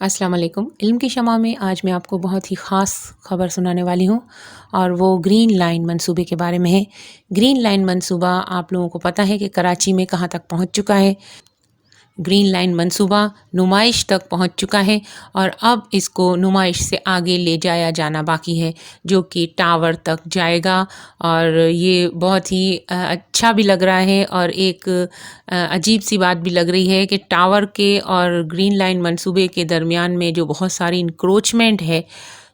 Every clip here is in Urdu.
السلام علیکم۔ علم کی شمع میں آج میں آپ کو بہت ہی خاص خبر سنانے والی ہوں، اور وہ گرین لائن منصوبے کے بارے میں ہے۔ گرین لائن منصوبہ آپ لوگوں کو پتہ ہے کہ کراچی میں کہاں تک پہنچ چکا ہے۔ گرین لائن منصوبہ نمائش تک پہنچ چکا ہے، اور اب اس کو نمائش سے آگے لے جایا جانا باقی ہے، جو کہ ٹاور تک جائے گا۔ اور یہ بہت ہی اچھا بھی لگ رہا ہے، اور ایک عجیب سی بات بھی لگ رہی ہے کہ ٹاور کے اور گرین لائن منصوبے کے درمیان میں جو بہت ساری انکروچمنٹ ہے،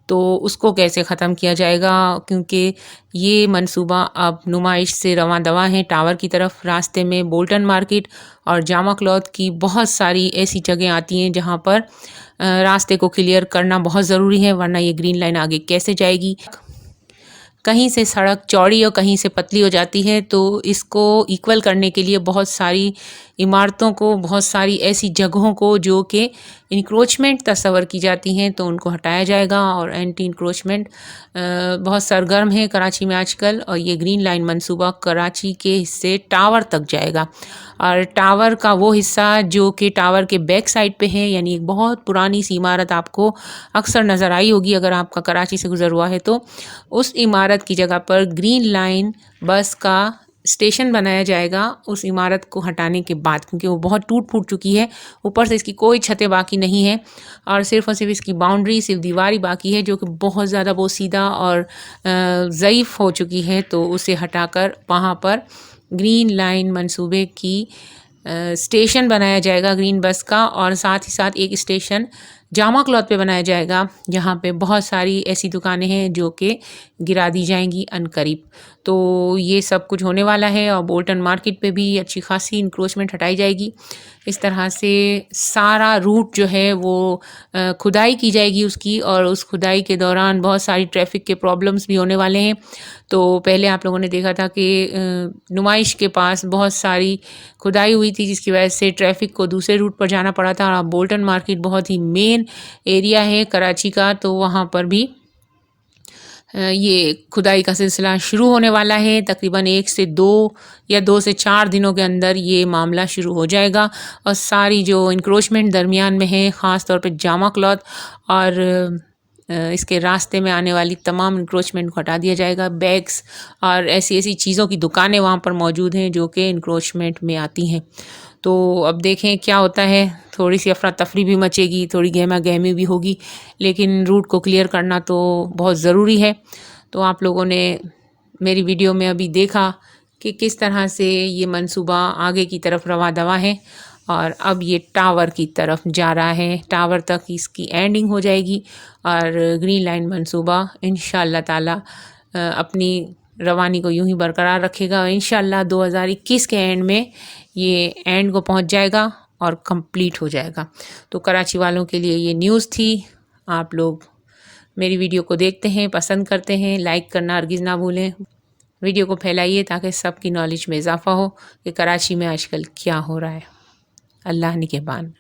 تو اس کو کیسے ختم کیا جائے گا، کیونکہ یہ منصوبہ اب نمائش سے رواں دواں ہے ٹاور کی طرف۔ راستے میں بولٹن مارکیٹ اور جامع کلوتھ کی بہت ساری ایسی جگہیں آتی ہیں جہاں پر راستے کو کلیئر کرنا بہت ضروری ہے، ورنہ یہ گرین لائن آگے کیسے جائے گی۔ کہیں سے سڑک چوڑی اور کہیں سے پتلی ہو جاتی ہے، تو اس کو ایکول کرنے کے لیے بہت ساری عمارتوں کو، بہت ساری ایسی جگہوں کو جو کہ انکروچمنٹ تصور کی جاتی ہیں، تو ان کو ہٹایا جائے گا۔ اور اینٹی انکروچمنٹ بہت سرگرم ہے کراچی میں آج کل، اور یہ گرین لائن منصوبہ کراچی کے حصے ٹاور تک جائے گا۔ اور ٹاور کا وہ حصہ جو کہ ٹاور کے بیک سائڈ پہ ہے، یعنی ایک بہت پرانی سی عمارت آپ کو اکثر نظر آئی ہوگی اگر آپ کا کراچی سے گزر ہوا ہے، تو اس عمارت کی جگہ پر گرین لائن بس کا اسٹیشن بنایا جائے گا اس عمارت کو ہٹانے کے بعد، کیونکہ وہ بہت ٹوٹ پھوٹ چکی ہے، اوپر سے اس کی کوئی چھتیں باقی نہیں ہے، اور صرف اس کی باؤنڈری، صرف دیواری باقی ہے، جو کہ بہت زیادہ بوسیدہ اور ضعیف ہو چکی ہے۔ تو اسے ہٹا کر وہاں پر گرین لائن منصوبے کی اسٹیشن بنایا جائے گا گرین بس کا، اور ساتھ ہی ساتھ ایک اسٹیشن جامع کلوتھ پہ بنایا جائے گا، جہاں پہ بہت ساری ایسی دکانیں ہیں جو کہ گرا دی جائیں گی عنقریب۔ تو یہ سب کچھ ہونے والا ہے، اور بولٹن مارکیٹ پہ بھی اچھی خاصی انکروچمنٹ ہٹائی جائے گی۔ اس طرح سے سارا روٹ جو ہے وہ کھدائی کی جائے گی اس کی، اور اس کھدائی کے دوران بہت ساری ٹریفک کے پرابلمس بھی ہونے والے ہیں۔ تو پہلے آپ لوگوں نے دیکھا تھا کہ نمائش کے پاس بہت ساری کھدائی ہوئی تھی، جس کی وجہ سے ٹریفک کو دوسرے روٹ پر جانا پڑا تھا، اور بولٹن مارکیٹ بہت ہی مین ایریا ہے کراچی کا، تو وہاں پر بھی یہ کھدائی کا سلسلہ شروع ہونے والا ہے۔ تقریباً 1 سے 2 یا 2 سے 4 دنوں کے اندر یہ معاملہ شروع ہو جائے گا، اور ساری جو انکروچمنٹ درمیان میں ہے، خاص طور پہ جامع کلوتھ اور اس کے راستے میں آنے والی تمام انکروچمنٹ کو ہٹا دیا جائے گا۔ بیگس اور ایسی چیزوں کی دکانیں وہاں پر موجود ہیں جو کہ انکروچمنٹ میں آتی ہیں۔ تو اب دیکھیں کیا ہوتا ہے، تھوڑی سی افراتفری بھی مچے گی، تھوڑی گہما گہمی بھی ہوگی، لیکن روٹ کو کلیئر کرنا تو بہت ضروری ہے۔ تو آپ لوگوں نے میری ویڈیو میں ابھی دیکھا کہ کس طرح سے یہ منصوبہ آگے کی طرف رواں دواں ہے، اور اب یہ ٹاور کی طرف جا رہا ہے، ٹاور تک اس کی اینڈنگ ہو جائے گی، اور گرین لائن منصوبہ انشاءاللہ تعالی اپنی روانی کو یوں ہی برقرار رکھے گا، اور انشاءاللہ 2021 کے اینڈ میں یہ اینڈ کو پہنچ جائے گا اور کمپلیٹ ہو جائے گا۔ تو کراچی والوں کے لیے یہ نیوز تھی۔ آپ لوگ میری ویڈیو کو دیکھتے ہیں، پسند کرتے ہیں، لائک کرنا ہرگز نہ بھولیں۔ ویڈیو کو پھیلائیے تاکہ سب کی نالج میں اضافہ ہو کہ کراچی میں آج کل کیا ہو رہا ہے۔ اللہ نگہبان۔